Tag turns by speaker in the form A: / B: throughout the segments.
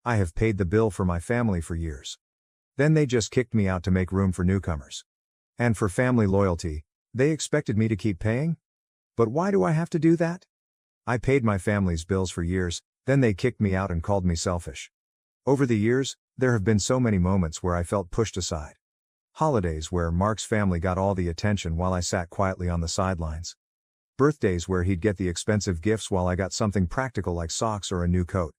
A: I have paid the bill for my family for years. Then they just kicked me out to make room for newcomers. And for family loyalty, they expected me to keep paying? But why do I have to do that? I paid my family's bills for years, then they kicked me out and called me selfish. Over the years, there have been so many moments where I felt pushed aside. Holidays where Mark's family got all the attention while I sat quietly on the sidelines. Birthdays where he'd get the expensive gifts while I got something practical like socks or a new coat.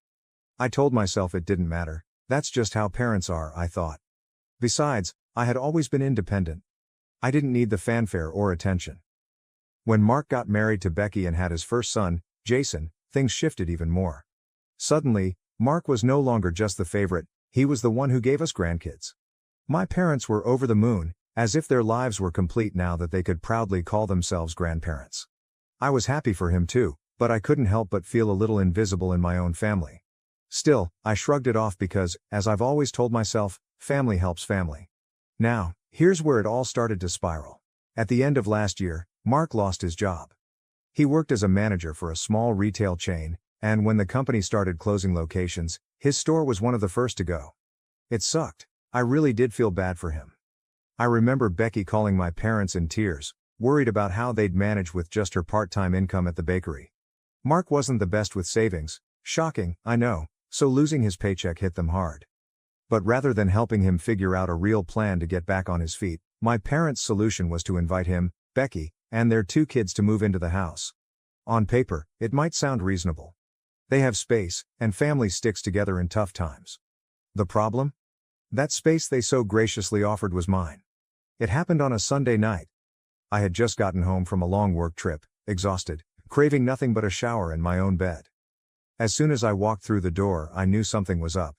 A: I told myself it didn't matter, that's just how parents are, I thought. Besides, I had always been independent. I didn't need the fanfare or attention. When Mark got married to Becky and had his first son, Jason, things shifted even more. Suddenly, Mark was no longer just the favorite, he was the one who gave us grandkids. My parents were over the moon, as if their lives were complete now that they could proudly call themselves grandparents. I was happy for him too, but I couldn't help but feel a little invisible in my own family. Still, I shrugged it off because, as I've always told myself, family helps family. Now, here's where it all started to spiral. At the end of last year, Mark lost his job. He worked as a manager for a small retail chain, and when the company started closing locations, his store was one of the first to go. It sucked. I really did feel bad for him. I remember Becky calling my parents in tears, worried about how they'd manage with just her part-time income at the bakery. Mark wasn't the best with savings, shocking, I know, so losing his paycheck hit them hard. But rather than helping him figure out a real plan to get back on his feet, my parents' solution was to invite him, Becky, and their 2 kids to move into the house. On paper, it might sound reasonable. They have space, and family sticks together in tough times. The problem? That space they so graciously offered was mine. It happened on a Sunday night. I had just gotten home from a long work trip, exhausted, craving nothing but a shower and my own bed. As soon as I walked through the door, I knew something was up.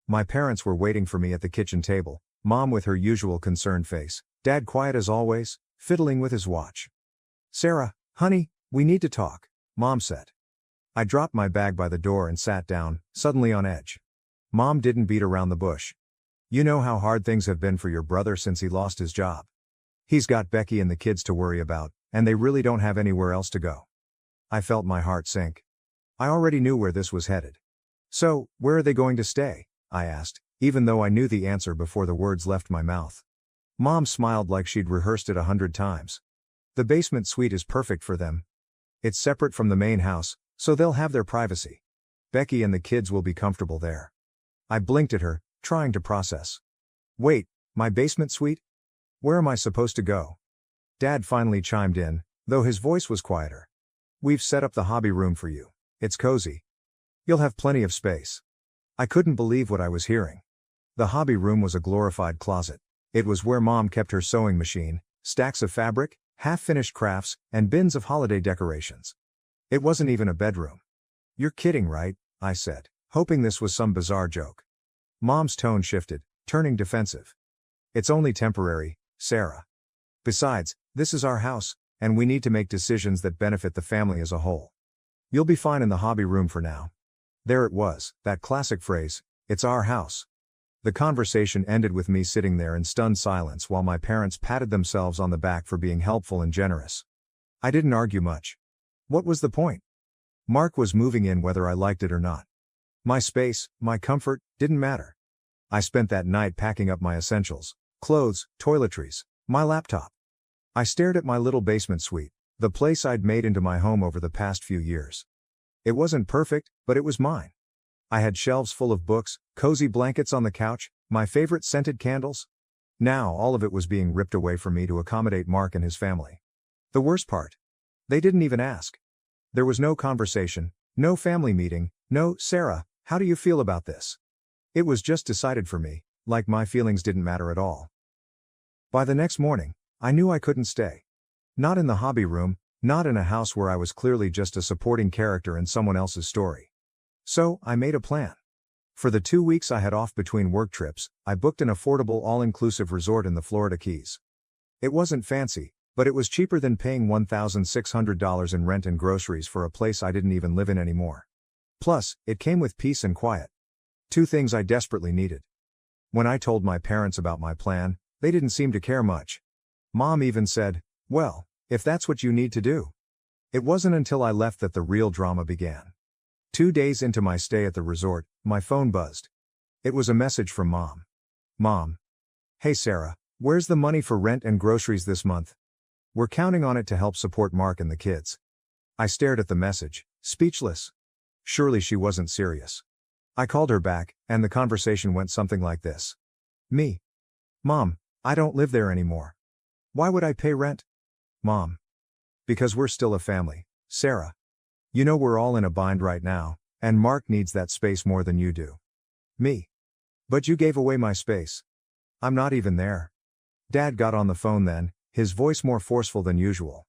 A: My parents were waiting for me at the kitchen table, Mom with her usual concerned face, Dad quiet as always, fiddling with his watch. "Sarah, honey, we need to talk," Mom said. I dropped my bag by the door and sat down, suddenly on edge. Mom didn't beat around the bush. "You know how hard things have been for your brother since he lost his job. He's got Becky and the kids to worry about, and they really don't have anywhere else to go." I felt my heart sink. I already knew where this was headed. "So, where are they going to stay?" I asked, even though I knew the answer before the words left my mouth. Mom smiled like she'd rehearsed it 100 times. "The basement suite is perfect for them. It's separate from the main house, so they'll have their privacy. Becky and the kids will be comfortable there." I blinked at her, trying to process. "Wait, my basement suite? Where am I supposed to go?" Dad finally chimed in, though his voice was quieter. "We've set up the hobby room for you. It's cozy. You'll have plenty of space." I couldn't believe what I was hearing. The hobby room was a glorified closet. It was where Mom kept her sewing machine, stacks of fabric, half-finished crafts, and bins of holiday decorations. It wasn't even a bedroom. "You're kidding, right?" I said, hoping this was some bizarre joke. Mom's tone shifted, turning defensive. "It's only temporary, Sarah. Besides, this is our house, and we need to make decisions that benefit the family as a whole. You'll be fine in the hobby room for now." There it was, that classic phrase, "It's our house." The conversation ended with me sitting there in stunned silence while my parents patted themselves on the back for being helpful and generous. I didn't argue much. What was the point? Mark was moving in whether I liked it or not. My space, my comfort, didn't matter. I spent that night packing up my essentials, clothes, toiletries, my laptop. I stared at my little basement suite, the place I'd made into my home over the past few years. It wasn't perfect, but it was mine. I had shelves full of books, cozy blankets on the couch, my favorite scented candles. Now all of it was being ripped away from me to accommodate Mark and his family. The worst part? They didn't even ask. There was no conversation, no family meeting, no, "Sarah, how do you feel about this?" It was just decided for me, like my feelings didn't matter at all. By the next morning, I knew I couldn't stay. Not in the hobby room, not in a house where I was clearly just a supporting character in someone else's story. So, I made a plan. For the 2 weeks I had off between work trips, I booked an affordable all-inclusive resort in the Florida Keys. It wasn't fancy, but it was cheaper than paying $1,600 in rent and groceries for a place I didn't even live in anymore. Plus, it came with peace and quiet. 2 things I desperately needed. When I told my parents about my plan, they didn't seem to care much. Mom even said, "Well, if that's what you need to do." It wasn't until I left that the real drama began. 2 days into my stay at the resort, my phone buzzed. It was a message from Mom. Mom. Hey Sarah, where's the money for rent and groceries this month? We're counting on it to help support Mark and the kids. I stared at the message, speechless. Surely she wasn't serious. I called her back, and the conversation went something like this. Me. Mom, I don't live there anymore. Why would I pay rent? Mom. Because we're still a family, Sarah. You know we're all in a bind right now, and Mark needs that space more than you do. Me. But you gave away my space. I'm not even there. Dad got on the phone then, his voice more forceful than usual.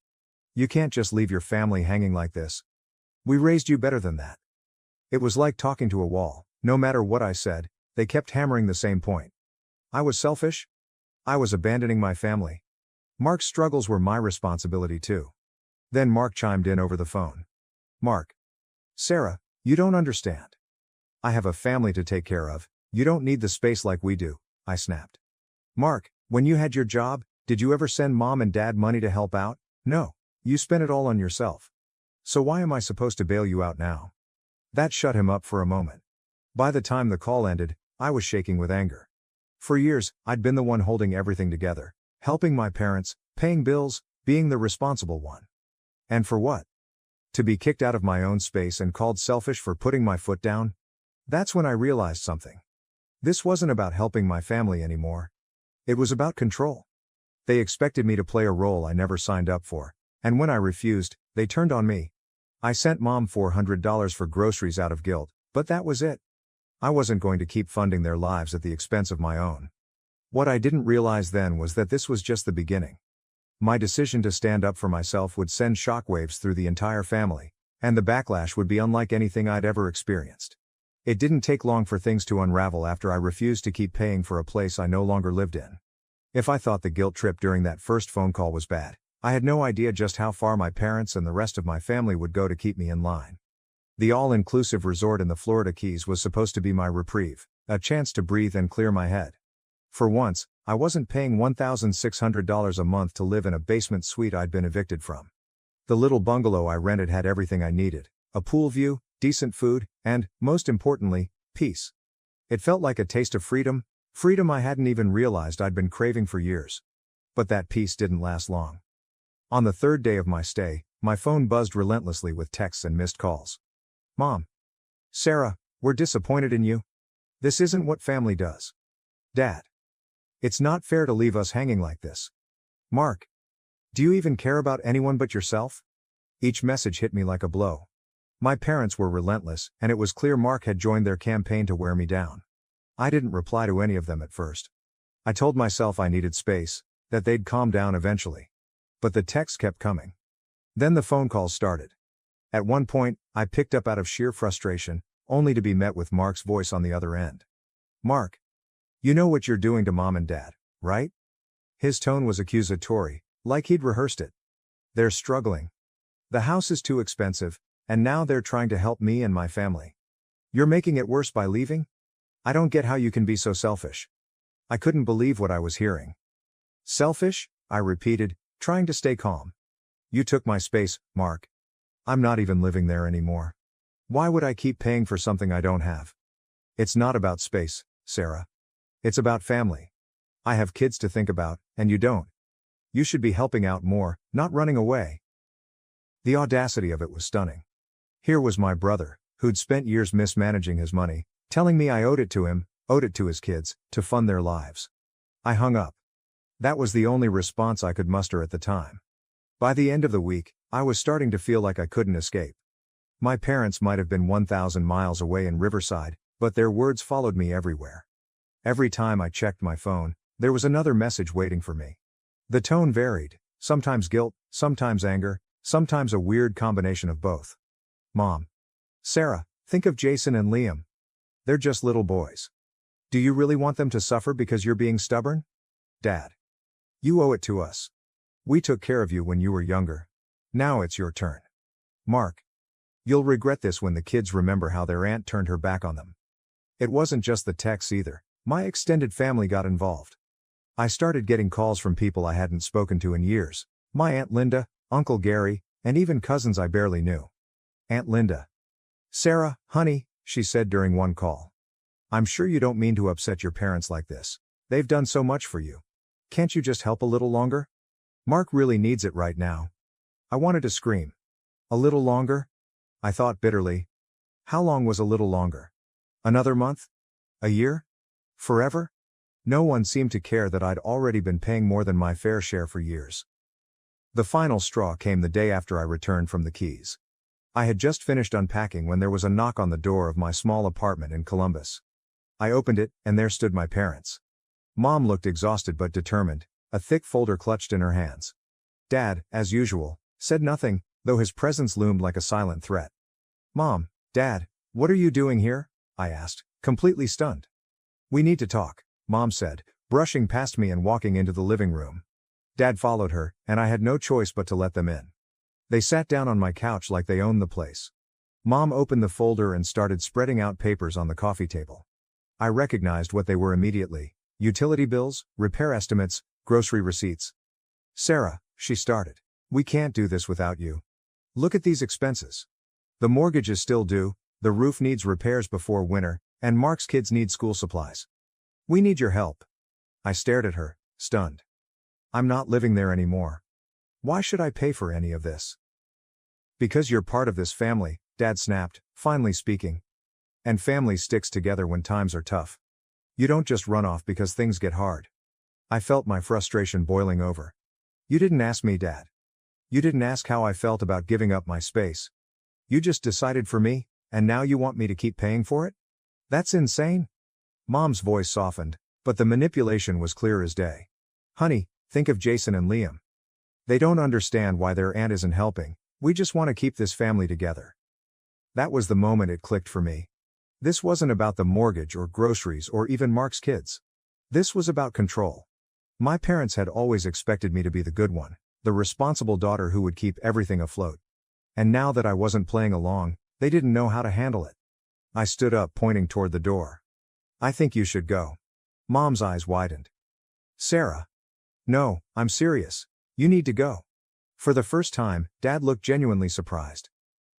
A: You can't just leave your family hanging like this. We raised you better than that. It was like talking to a wall. No matter what I said, they kept hammering the same point. I was selfish? I was abandoning my family. Mark's struggles were my responsibility too. Then Mark chimed in over the phone. Mark. Sarah, you don't understand. I have a family to take care of, you don't need the space like we do, I snapped. Mark, when you had your job, did you ever send Mom and Dad money to help out? No, you spent it all on yourself. So why am I supposed to bail you out now? That shut him up for a moment. By the time the call ended, I was shaking with anger. For years, I'd been the one holding everything together, helping my parents, paying bills, being the responsible one. And for what? To be kicked out of my own space and called selfish for putting my foot down? That's when I realized something. This wasn't about helping my family anymore. It was about control. They expected me to play a role I never signed up for, and when I refused, they turned on me. I sent Mom $400 for groceries out of guilt, but that was it. I wasn't going to keep funding their lives at the expense of my own. What I didn't realize then was that this was just the beginning. My decision to stand up for myself would send shockwaves through the entire family, and the backlash would be unlike anything I'd ever experienced. It didn't take long for things to unravel after I refused to keep paying for a place I no longer lived in. If I thought the guilt trip during that first phone call was bad, I had no idea just how far my parents and the rest of my family would go to keep me in line. The all-inclusive resort in the Florida Keys was supposed to be my reprieve, a chance to breathe and clear my head. For once, I wasn't paying $1,600 a month to live in a basement suite I'd been evicted from. The little bungalow I rented had everything I needed, a pool view, decent food, and, most importantly, peace. It felt like a taste of freedom, freedom I hadn't even realized I'd been craving for years. But that peace didn't last long. On the third day of my stay, my phone buzzed relentlessly with texts and missed calls. Mom. Sarah, we're disappointed in you. This isn't what family does. Dad. It's not fair to leave us hanging like this. Mark. Do you even care about anyone but yourself? Each message hit me like a blow. My parents were relentless, and it was clear Mark had joined their campaign to wear me down. I didn't reply to any of them at first. I told myself I needed space, that they'd calm down eventually. But the texts kept coming. Then the phone calls started. At one point, I picked up out of sheer frustration, only to be met with Mark's voice on the other end. Mark. You know what you're doing to Mom and Dad, right? His tone was accusatory, like he'd rehearsed it. They're struggling. The house is too expensive, and now they're trying to help me and my family. You're making it worse by leaving? I don't get how you can be so selfish. I couldn't believe what I was hearing. Selfish? I repeated, trying to stay calm. You took my space, Mark. I'm not even living there anymore. Why would I keep paying for something I don't have? It's not about space, Sarah. It's about family. I have kids to think about, and you don't. You should be helping out more, not running away. The audacity of it was stunning. Here was my brother, who'd spent years mismanaging his money, telling me I owed it to him, owed it to his kids, to fund their lives. I hung up. That was the only response I could muster at the time. By the end of the week, I was starting to feel like I couldn't escape. My parents might have been 1,000 miles away in Riverside, but their words followed me everywhere. Every time I checked my phone, there was another message waiting for me. The tone varied, sometimes guilt, sometimes anger, sometimes a weird combination of both. Mom. Sarah, think of Jason and Liam. They're just little boys. Do you really want them to suffer because you're being stubborn? Dad. You owe it to us. We took care of you when you were younger. Now it's your turn. Mark. You'll regret this when the kids remember how their aunt turned her back on them. It wasn't just the texts either. My extended family got involved. I started getting calls from people I hadn't spoken to in years. My Aunt Linda, Uncle Gary, and even cousins I barely knew. Aunt Linda. Sarah, honey, she said during one call. I'm sure you don't mean to upset your parents like this. They've done so much for you. Can't you just help a little longer? Mark really needs it right now. I wanted to scream. A little longer? I thought bitterly. How long was a little longer? Another month? A year? Forever? No one seemed to care that I'd already been paying more than my fair share for years. The final straw came the day after I returned from the Keys. I had just finished unpacking when there was a knock on the door of my small apartment in Columbus. I opened it, and there stood my parents. Mom looked exhausted but determined, a thick folder clutched in her hands. Dad, as usual, said nothing, though his presence loomed like a silent threat. Mom, Dad, what are you doing here? I asked, completely stunned. We need to talk, Mom said, brushing past me and walking into the living room. Dad followed her, and I had no choice but to let them in. They sat down on my couch like they owned the place. Mom opened the folder and started spreading out papers on the coffee table. I recognized what they were immediately: utility bills, repair estimates, grocery receipts. Sarah, she started, we can't do this without you. Look at these expenses. The mortgage is still due, the roof needs repairs before winter, and Mark's kids need school supplies. We need your help. I stared at her, stunned. I'm not living there anymore. Why should I pay for any of this? Because you're part of this family, Dad snapped, finally speaking. And family sticks together when times are tough. You don't just run off because things get hard. I felt my frustration boiling over. You didn't ask me, Dad. You didn't ask how I felt about giving up my space. You just decided for me, and now you want me to keep paying for it? That's insane. Mom's voice softened, but the manipulation was clear as day. Honey, think of Jason and Liam. They don't understand why their aunt isn't helping. We just want to keep this family together. That was the moment it clicked for me. This wasn't about the mortgage or groceries or even Mark's kids. This was about control. My parents had always expected me to be the good one, the responsible daughter who would keep everything afloat. And now that I wasn't playing along, they didn't know how to handle it. I stood up, pointing toward the door. I think you should go. Mom's eyes widened. Sarah. No, I'm serious. You need to go. For the first time, Dad looked genuinely surprised.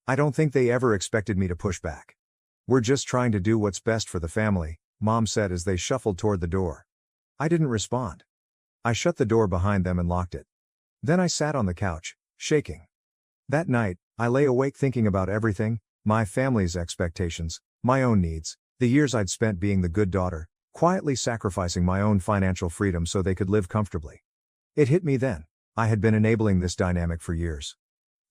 A: I don't think they ever expected me to push back. We're just trying to do what's best for the family, Mom said as they shuffled toward the door. I didn't respond. I shut the door behind them and locked it. Then I sat on the couch, shaking. That night, I lay awake thinking about everything: my family's expectations, my own needs, the years I'd spent being the good daughter, quietly sacrificing my own financial freedom so they could live comfortably. It hit me then. I had been enabling this dynamic for years.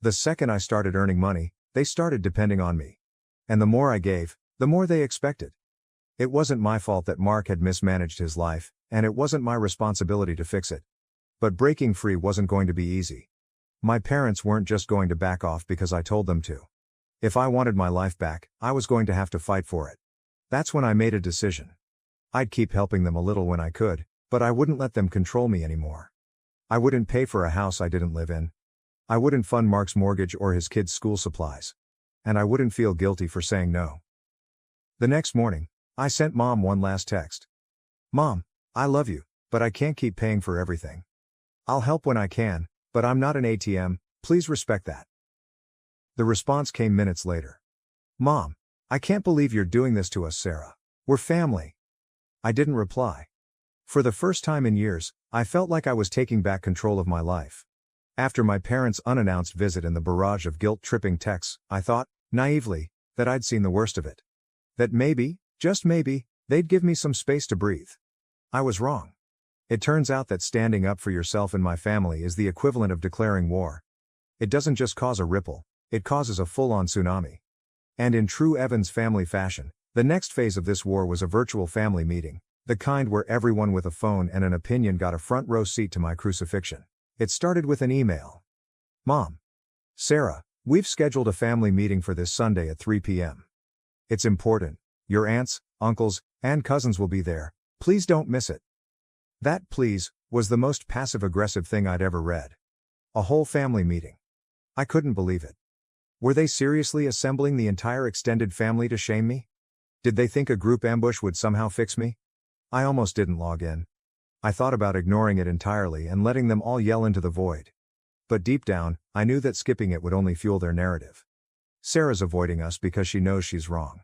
A: The second I started earning money, they started depending on me. And the more I gave, the more they expected. It wasn't my fault that Mark had mismanaged his life, and it wasn't my responsibility to fix it. But breaking free wasn't going to be easy. My parents weren't just going to back off because I told them to. If I wanted my life back, I was going to have to fight for it. That's when I made a decision. I'd keep helping them a little when I could, but I wouldn't let them control me anymore. I wouldn't pay for a house I didn't live in. I wouldn't fund Mark's mortgage or his kids' school supplies. And I wouldn't feel guilty for saying no. The next morning, I sent Mom one last text. Mom, I love you, but I can't keep paying for everything. I'll help when I can, but I'm not an ATM, please respect that. The response came minutes later. Mom, I can't believe you're doing this to us, Sarah. We're family. I didn't reply. For the first time in years, I felt like I was taking back control of my life. After my parents' unannounced visit and the barrage of guilt-tripping texts, I thought, naively, that I'd seen the worst of it. That maybe, just maybe, they'd give me some space to breathe. I was wrong. It turns out that standing up for yourself in my family is the equivalent of declaring war. It doesn't just cause a ripple, it causes a full-on tsunami. And in true Evans family fashion, the next phase of this war was a virtual family meeting, the kind where everyone with a phone and an opinion got a front-row seat to my crucifixion. It started with an email. Mom. Sarah, we've scheduled a family meeting for this Sunday at 3 p.m. It's important. Your aunts, uncles, and cousins will be there. Please don't miss it. That "please" was the most passive-aggressive thing I'd ever read. A whole family meeting. I couldn't believe it. Were they seriously assembling the entire extended family to shame me? Did they think a group ambush would somehow fix me? I almost didn't log in. I thought about ignoring it entirely and letting them all yell into the void. But deep down, I knew that skipping it would only fuel their narrative. Sarah's avoiding us because she knows she's wrong.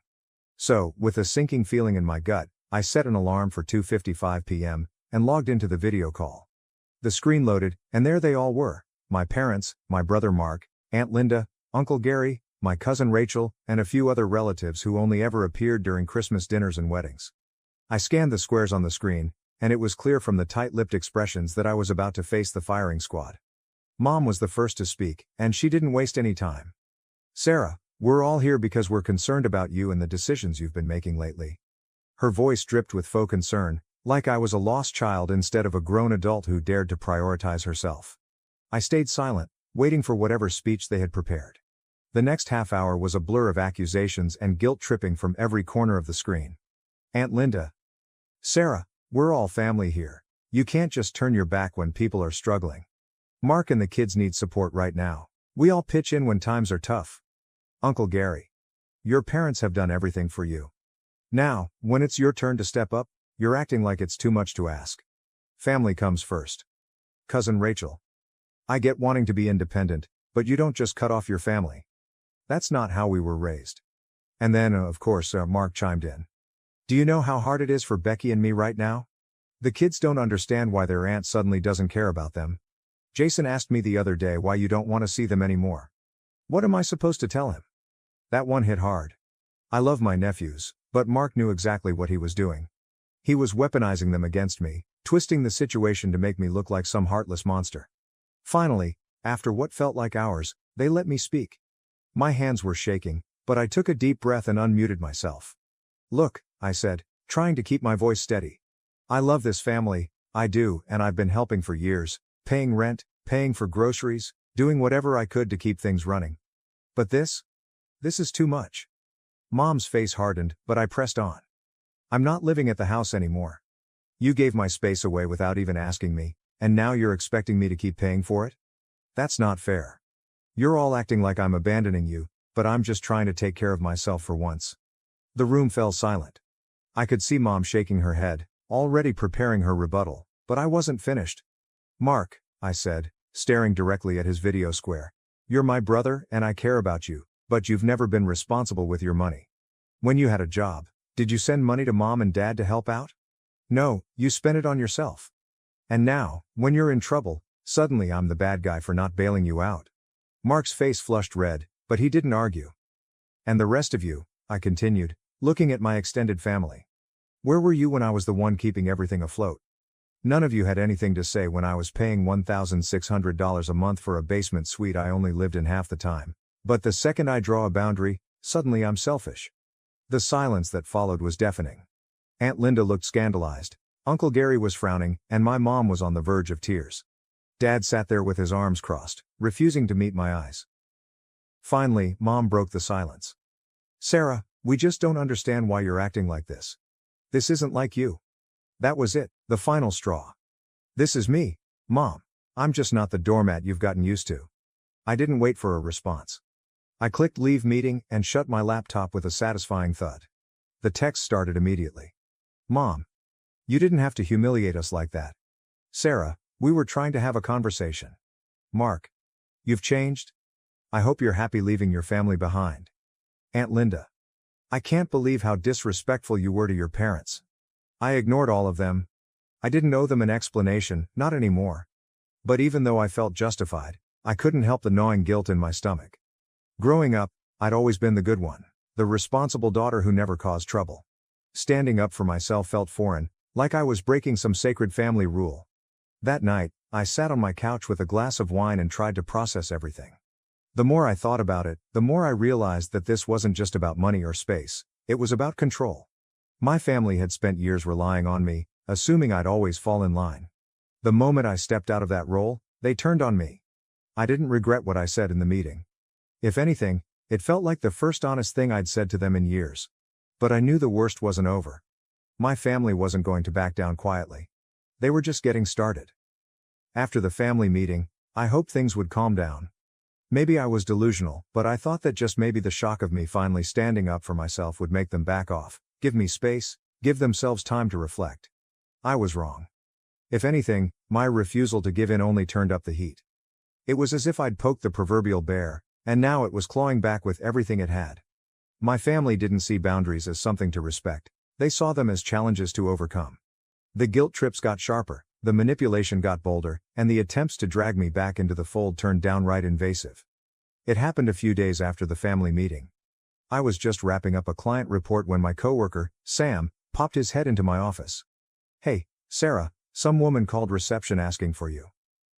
A: So, with a sinking feeling in my gut, I set an alarm for 2:55 p.m. and logged into the video call. The screen loaded, and there they all were: my parents, my brother Mark, Aunt Linda, Uncle Gary, my cousin Rachel, and a few other relatives who only ever appeared during Christmas dinners and weddings. I scanned the squares on the screen, and it was clear from the tight-lipped expressions that I was about to face the firing squad. Mom was the first to speak, and she didn't waste any time. "Sarah, we're all here because we're concerned about you and the decisions you've been making lately." Her voice dripped with faux concern, like I was a lost child instead of a grown adult who dared to prioritize herself. I stayed silent, waiting for whatever speech they had prepared. The next half hour was a blur of accusations and guilt tripping from every corner of the screen. Aunt Linda. "Sarah, we're all family here. You can't just turn your back when people are struggling. Mark and the kids need support right now. We all pitch in when times are tough." Uncle Gary. "Your parents have done everything for you. Now, when it's your turn to step up, you're acting like it's too much to ask. Family comes first." Cousin Rachel. "I get wanting to be independent, but you don't just cut off your family. That's not how we were raised." And then, of course, Mark chimed in. "Do you know how hard it is for Becky and me right now? The kids don't understand why their aunt suddenly doesn't care about them. Jason asked me the other day why you don't want to see them anymore. What am I supposed to tell him?" That one hit hard. I love my nephews, but Mark knew exactly what he was doing. He was weaponizing them against me, twisting the situation to make me look like some heartless monster. Finally, after what felt like hours, they let me speak. My hands were shaking, but I took a deep breath and unmuted myself. "Look," I said, trying to keep my voice steady. "I love this family, I do, and I've been helping for years, paying rent, paying for groceries, doing whatever I could to keep things running. But this is too much." Mom's face hardened, but I pressed on. "I'm not living at the house anymore. You gave my space away without even asking me, and now you're expecting me to keep paying for it? That's not fair. You're all acting like I'm abandoning you, but I'm just trying to take care of myself for once." The room fell silent. I could see Mom shaking her head, already preparing her rebuttal, but I wasn't finished. "Mark," I said, staring directly at his video square, "you're my brother and I care about you, but you've never been responsible with your money. When you had a job, did you send money to Mom and Dad to help out? No, you spent it on yourself. And now, when you're in trouble, suddenly I'm the bad guy for not bailing you out." Mark's face flushed red, but he didn't argue. "And the rest of you," I continued, looking at my extended family. "Where were you when I was the one keeping everything afloat? None of you had anything to say when I was paying $1,600 a month for a basement suite I only lived in half the time. But the second I draw a boundary, suddenly I'm selfish." The silence that followed was deafening. Aunt Linda looked scandalized, Uncle Gary was frowning, and my mom was on the verge of tears. Dad sat there with his arms crossed, refusing to meet my eyes. Finally, Mom broke the silence. "Sarah, we just don't understand why you're acting like this. This isn't like you." That was it, the final straw. "This is me, Mom. I'm just not the doormat you've gotten used to." I didn't wait for a response. I clicked leave meeting and shut my laptop with a satisfying thud. The text started immediately. "Mom. You didn't have to humiliate us like that. Sarah, we were trying to have a conversation. Mark. You've changed? I hope you're happy leaving your family behind. Aunt Linda. I can't believe how disrespectful you were to your parents. I ignored all of them. I didn't owe them an explanation, not anymore. But even though I felt justified, I couldn't help the gnawing guilt in my stomach. Growing up, I'd always been the good one, the responsible daughter who never caused trouble. Standing up for myself felt foreign, like I was breaking some sacred family rule. That night, I sat on my couch with a glass of wine and tried to process everything. The more I thought about it, the more I realized that this wasn't just about money or space, it was about control. My family had spent years relying on me, assuming I'd always fall in line. The moment I stepped out of that role, they turned on me. I didn't regret what I said in the meeting. If anything, it felt like the first honest thing I'd said to them in years. But I knew the worst wasn't over. My family wasn't going to back down quietly. They were just getting started. After the family meeting, I hoped things would calm down. Maybe I was delusional, but I thought that just maybe the shock of me finally standing up for myself would make them back off, give me space, give themselves time to reflect. I was wrong. If anything, my refusal to give in only turned up the heat. It was as if I'd poked the proverbial bear, And now it was clawing back with everything it had. My family didn't see boundaries as something to respect, they saw them as challenges to overcome. The guilt trips got sharper, the manipulation got bolder, and the attempts to drag me back into the fold turned downright invasive. It happened a few days after the family meeting. I was just wrapping up a client report when my coworker, Sam, popped his head into my office. "Hey, Sarah, some woman called reception asking for you.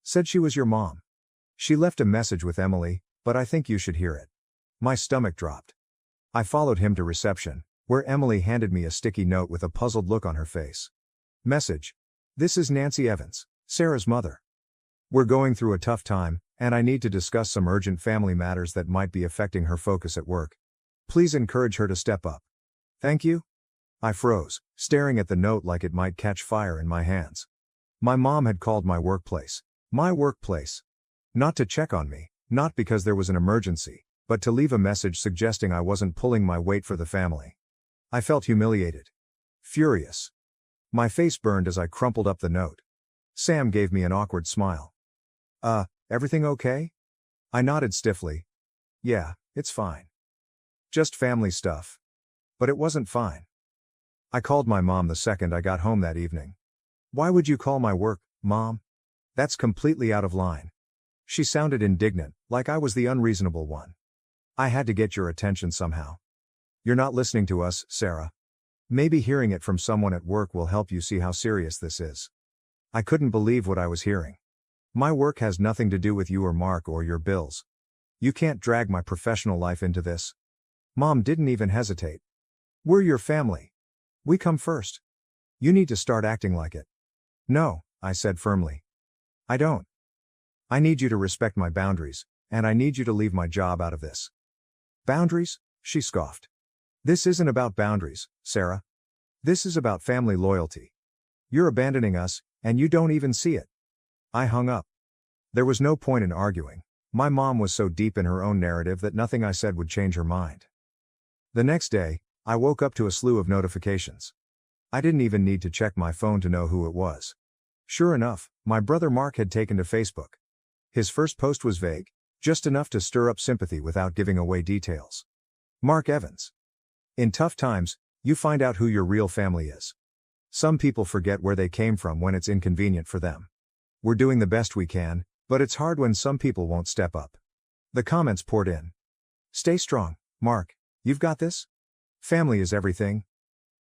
A: Said she was your mom. She left a message with Emily, but I think you should hear it." My stomach dropped. I followed him to reception, where Emily handed me a sticky note with a puzzled look on her face. Message: "This is Nancy Evans, Sarah's mother. We're going through a tough time, and I need to discuss some urgent family matters that might be affecting her focus at work. Please encourage her to step up. Thank you." I froze, staring at the note like it might catch fire in my hands. My mom had called my workplace. My workplace. Not to check on me, not because there was an emergency, but to leave a message suggesting I wasn't pulling my weight for the family. I felt humiliated. Furious. My face burned as I crumpled up the note. Sam gave me an awkward smile. Everything okay?" I nodded stiffly. "Yeah, it's fine. Just family stuff." But it wasn't fine. I called my mom the second I got home that evening. "Why would you call my work, Mom? That's completely out of line." She sounded indignant, like I was the unreasonable one. "I had to get your attention somehow. You're not listening to us, Sarah. Maybe hearing it from someone at work will help you see how serious this is." I couldn't believe what I was hearing. "My work has nothing to do with you or Mark or your bills. You can't drag my professional life into this." Mom didn't even hesitate. "We're your family. We come first. You need to start acting like it." "No," I said firmly. "I don't. I need you to respect my boundaries, and I need you to leave my job out of this." "Boundaries?" she scoffed. "This isn't about boundaries, Sarah. This is about family loyalty. You're abandoning us, and you don't even see it." I hung up. There was no point in arguing. My mom was so deep in her own narrative that nothing I said would change her mind. The next day, I woke up to a slew of notifications. I didn't even need to check my phone to know who it was. Sure enough, my brother Mark had taken to Facebook. His first post was vague, just enough to stir up sympathy without giving away details. Mark Evans. In tough times, you find out who your real family is. Some people forget where they came from when it's inconvenient for them. We're doing the best we can, but it's hard when some people won't step up. The comments poured in. "Stay strong, Mark. You've got this. Family is everything.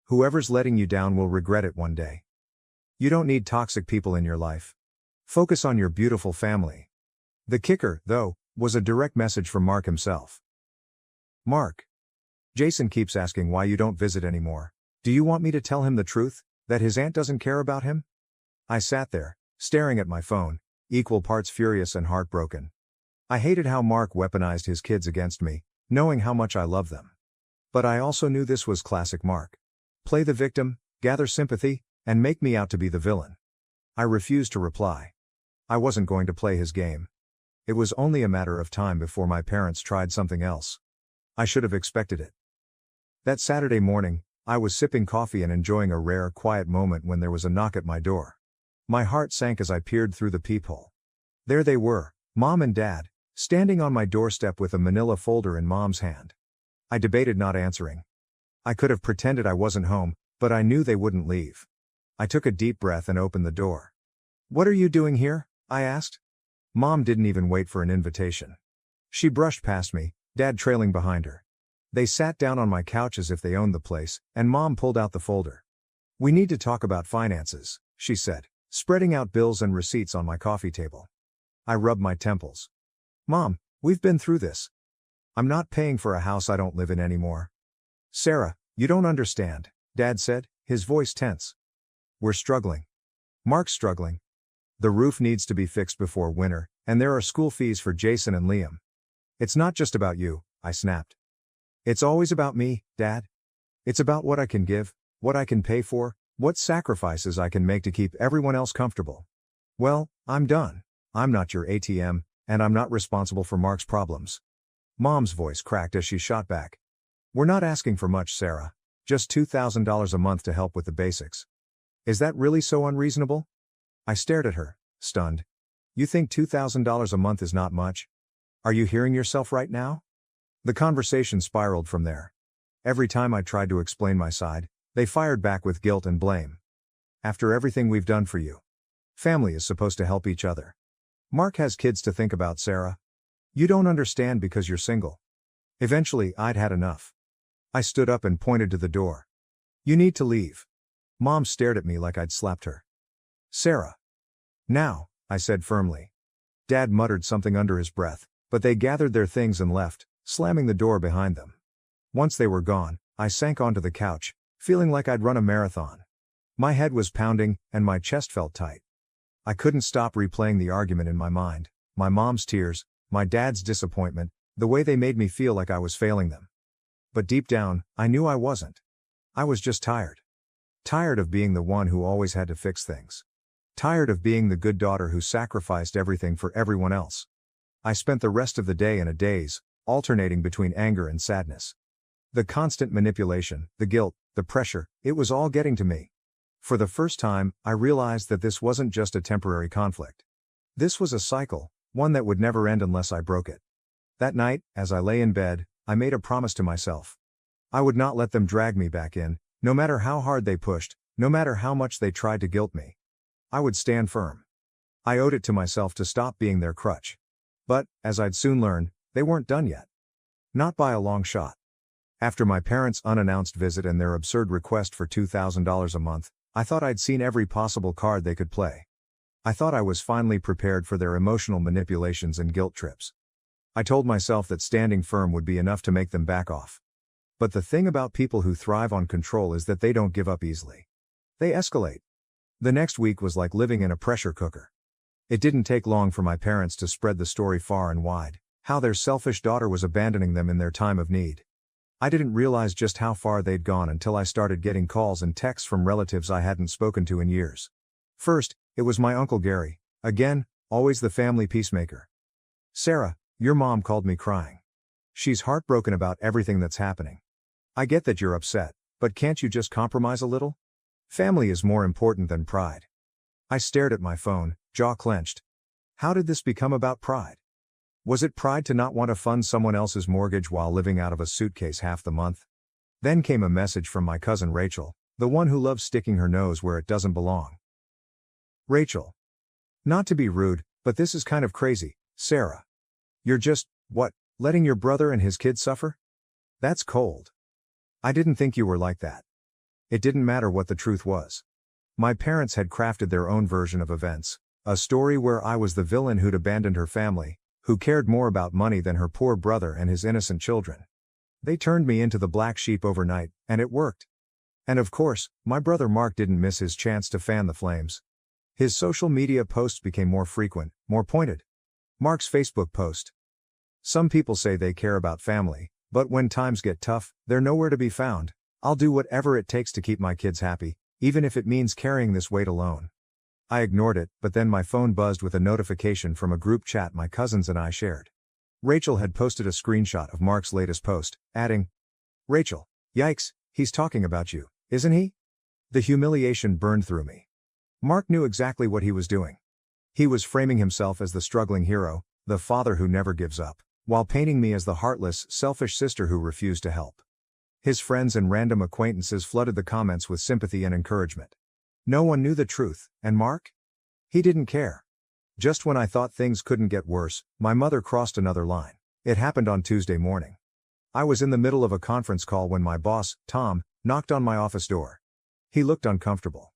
A: Whoever's letting you down will regret it one day. You don't need toxic people in your life. Focus on your beautiful family." The kicker, though, was a direct message from Mark himself. "Mark. Jason keeps asking why you don't visit anymore. Do you want me to tell him the truth, that his aunt doesn't care about him?" I sat there, staring at my phone, equal parts furious and heartbroken. I hated how Mark weaponized his kids against me, knowing how much I love them. But I also knew this was classic Mark. Play the victim, gather sympathy, and make me out to be the villain. I refused to reply. I wasn't going to play his game. It was only a matter of time before my parents tried something else. I should have expected it. That Saturday morning, I was sipping coffee and enjoying a rare, quiet moment when there was a knock at my door. My heart sank as I peered through the peephole. There they were, Mom and Dad, standing on my doorstep with a manila folder in Mom's hand. I debated not answering. I could have pretended I wasn't home, but I knew they wouldn't leave. I took a deep breath and opened the door. "What are you doing here?" I asked. Mom didn't even wait for an invitation. She brushed past me, Dad trailing behind her. They sat down on my couch as if they owned the place, and Mom pulled out the folder. "We need to talk about finances," she said, spreading out bills and receipts on my coffee table. I rubbed my temples. "Mom, we've been through this. I'm not paying for a house I don't live in anymore." "Sarah, you don't understand," Dad said, his voice tense. "We're struggling. Mark's struggling. The roof needs to be fixed before winter, and there are school fees for Jason and Liam." "It's not just about you," I snapped. "It's always about me, Dad. It's about what I can give, what I can pay for, what sacrifices I can make to keep everyone else comfortable. Well, I'm done. I'm not your ATM, and I'm not responsible for Mark's problems." Mom's voice cracked as she shot back. "We're not asking for much, Sarah. Just $2,000 a month to help with the basics. Is that really so unreasonable?" I stared at her, stunned. "You think $2,000 a month is not much?" Are you hearing yourself right now? The conversation spiraled from there. Every time I tried to explain my side, they fired back with guilt and blame. After everything we've done for you. Family is supposed to help each other. Mark has kids to think about, Sarah. You don't understand because you're single. Eventually, I'd had enough. I stood up and pointed to the door. You need to leave. Mom stared at me like I'd slapped her. Sarah. Now, I said firmly. Dad muttered something under his breath, but they gathered their things and left, slamming the door behind them. Once they were gone, I sank onto the couch, feeling like I'd run a marathon. My head was pounding, and my chest felt tight. I couldn't stop replaying the argument in my mind, my mom's tears, my dad's disappointment, the way they made me feel like I was failing them. But deep down, I knew I wasn't. I was just tired. Tired of being the one who always had to fix things. Tired of being the good daughter who sacrificed everything for everyone else. I spent the rest of the day in a daze, alternating between anger and sadness. The constant manipulation, the guilt, the pressure, it was all getting to me. For the first time, I realized that this wasn't just a temporary conflict. This was a cycle, one that would never end unless I broke it. That night, as I lay in bed, I made a promise to myself. I would not let them drag me back in, no matter how hard they pushed, no matter how much they tried to guilt me. I would stand firm. I owed it to myself to stop being their crutch. But, as I'd soon learn, they weren't done yet. Not by a long shot. After my parents' unannounced visit and their absurd request for $2,000 a month, I thought I'd seen every possible card they could play. I thought I was finally prepared for their emotional manipulations and guilt trips. I told myself that standing firm would be enough to make them back off. But the thing about people who thrive on control is that they don't give up easily. They escalate. The next week was like living in a pressure cooker. It didn't take long for my parents to spread the story far and wide, how their selfish daughter was abandoning them in their time of need. I didn't realize just how far they'd gone until I started getting calls and texts from relatives I hadn't spoken to in years. First, it was my Uncle Gary, again, always the family peacemaker. Sarah, your mom called me crying. She's heartbroken about everything that's happening. I get that you're upset, but can't you just compromise a little? Family is more important than pride. I stared at my phone, jaw clenched. How did this become about pride? Was it pride to not want to fund someone else's mortgage while living out of a suitcase half the month? Then came a message from my cousin Rachel, the one who loves sticking her nose where it doesn't belong. Rachel. Not to be rude, but this is kind of crazy, Sarah. You're just, letting your brother and his kids suffer? That's cold. I didn't think you were like that. It didn't matter what the truth was. My parents had crafted their own version of events, a story where I was the villain who'd abandoned her family, who cared more about money than her poor brother and his innocent children. They turned me into the black sheep overnight, and it worked. And of course, my brother Mark didn't miss his chance to fan the flames. His social media posts became more frequent, more pointed. Mark's Facebook post. Some people say they care about family, but when times get tough, they're nowhere to be found. I'll do whatever it takes to keep my kids happy, even if it means carrying this weight alone. I ignored it, but then my phone buzzed with a notification from a group chat my cousins and I shared. Rachel had posted a screenshot of Mark's latest post, adding, Rachel, yikes, he's talking about you, isn't he? The humiliation burned through me. Mark knew exactly what he was doing. He was framing himself as the struggling hero, the father who never gives up, while painting me as the heartless, selfish sister who refused to help. His friends and random acquaintances flooded the comments with sympathy and encouragement. No one knew the truth, and Mark? He didn't care. Just when I thought things couldn't get worse, my mother crossed another line. It happened on Tuesday morning. I was in the middle of a conference call when my boss, Tom, knocked on my office door. He looked uncomfortable.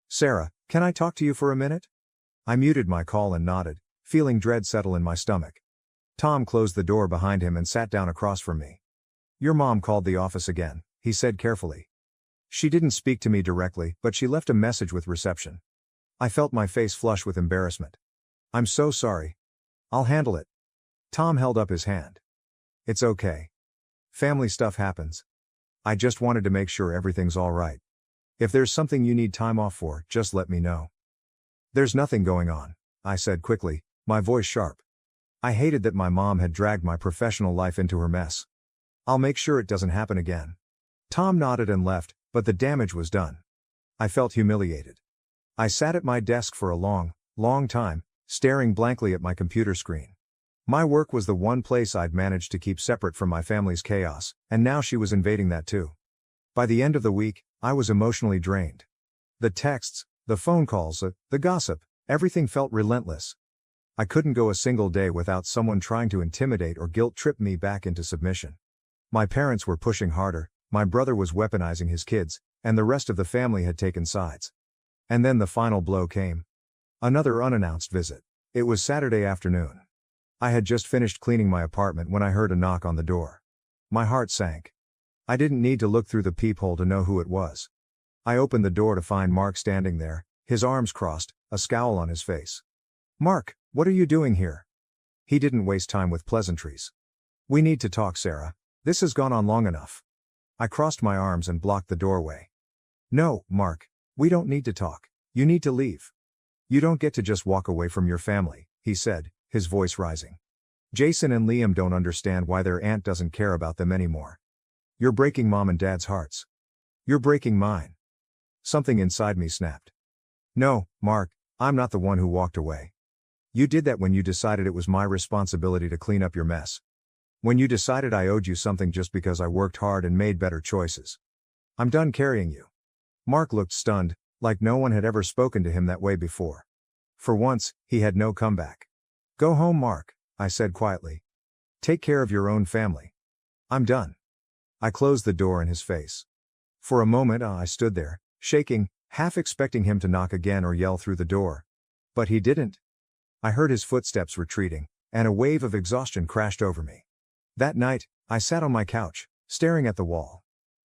A: Sarah, can I talk to you for a minute? I muted my call and nodded, feeling dread settle in my stomach. Tom closed the door behind him and sat down across from me. Your mom called the office again, he said carefully. She didn't speak to me directly, but she left a message with reception. I felt my face flush with embarrassment. I'm so sorry. I'll handle it. Tom held up his hand. It's okay. Family stuff happens. I just wanted to make sure everything's all right. If there's something you need time off for, just let me know. There's nothing going on, I said quickly, my voice sharp. I hated that my mom had dragged my professional life into her mess. I'll make sure it doesn't happen again. Tom nodded and left, but the damage was done. I felt humiliated. I sat at my desk for a long time, staring blankly at my computer screen. My work was the one place I'd managed to keep separate from my family's chaos, and now she was invading that too. By the end of the week, I was emotionally drained. The texts, the phone calls, the gossip, everything felt relentless. I couldn't go a single day without someone trying to intimidate or guilt-trip me back into submission. My parents were pushing harder, my brother was weaponizing his kids, and the rest of the family had taken sides. And then the final blow came. Another unannounced visit. It was Saturday afternoon. I had just finished cleaning my apartment when I heard a knock on the door. My heart sank. I didn't need to look through the peephole to know who it was. I opened the door to find Mark standing there, his arms crossed, a scowl on his face. "Mark, what are you doing here?" He didn't waste time with pleasantries. "We need to talk, Sarah. This has gone on long enough." I crossed my arms and blocked the doorway. "No, Mark, we don't need to talk. You need to leave. You don't get to just walk away from your family," he said, his voice rising. "Jason and Liam don't understand why their aunt doesn't care about them anymore. You're breaking Mom and Dad's hearts. You're breaking mine." Something inside me snapped. "No, Mark, I'm not the one who walked away. You did that when you decided it was my responsibility to clean up your mess. When you decided I owed you something just because I worked hard and made better choices. I'm done carrying you." Mark looked stunned, like no one had ever spoken to him that way before. For once, he had no comeback. "Go home, Mark," I said quietly. "Take care of your own family. I'm done." I closed the door in his face. For a moment I stood there, shaking, half expecting him to knock again or yell through the door. But he didn't. I heard his footsteps retreating, and a wave of exhaustion crashed over me. That night, I sat on my couch, staring at the wall.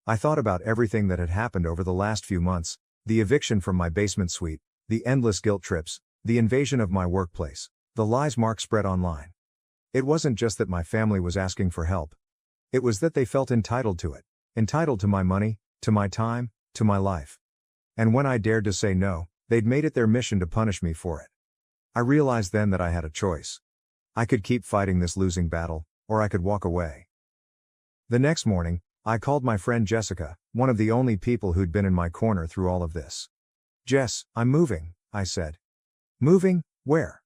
A: I thought about everything that had happened over the last few months, the eviction from my basement suite, the endless guilt trips, the invasion of my workplace, the lies Mark spread online. It wasn't just that my family was asking for help. It was that they felt entitled to it, entitled to my money, to my time, to my life. And when I dared to say no, they'd made it their mission to punish me for it. I realized then that I had a choice. I could keep fighting this losing battle, or I could walk away. The next morning, I called my friend Jessica, one of the only people who'd been in my corner through all of this. "Jess, I'm moving," I said. "Moving? Where?"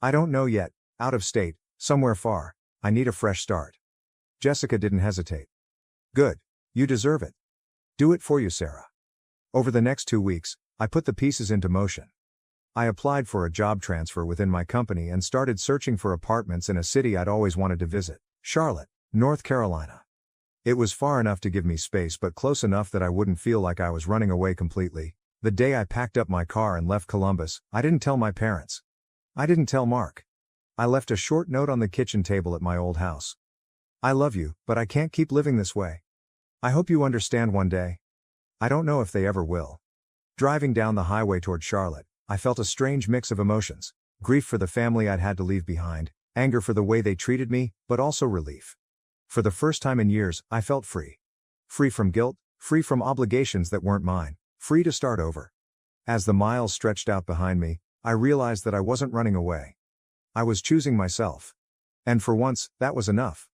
A: "I don't know yet, out of state, somewhere far. I need a fresh start." Jessica didn't hesitate. "Good. You deserve it. Do it for you, Sarah." Over the next 2 weeks, I put the pieces into motion. I applied for a job transfer within my company and started searching for apartments in a city I'd always wanted to visit, Charlotte, North Carolina. It was far enough to give me space but close enough that I wouldn't feel like I was running away completely. The day I packed up my car and left Columbus, I didn't tell my parents. I didn't tell Mark. I left a short note on the kitchen table at my old house. "I love you, but I can't keep living this way. I hope you understand one day." I don't know if they ever will. Driving down the highway toward Charlotte, I felt a strange mix of emotions: grief for the family I'd had to leave behind, anger for the way they treated me, but also relief. For the first time in years, I felt free. Free from guilt, free from obligations that weren't mine, free to start over. As the miles stretched out behind me, I realized that I wasn't running away. I was choosing myself. And for once, that was enough.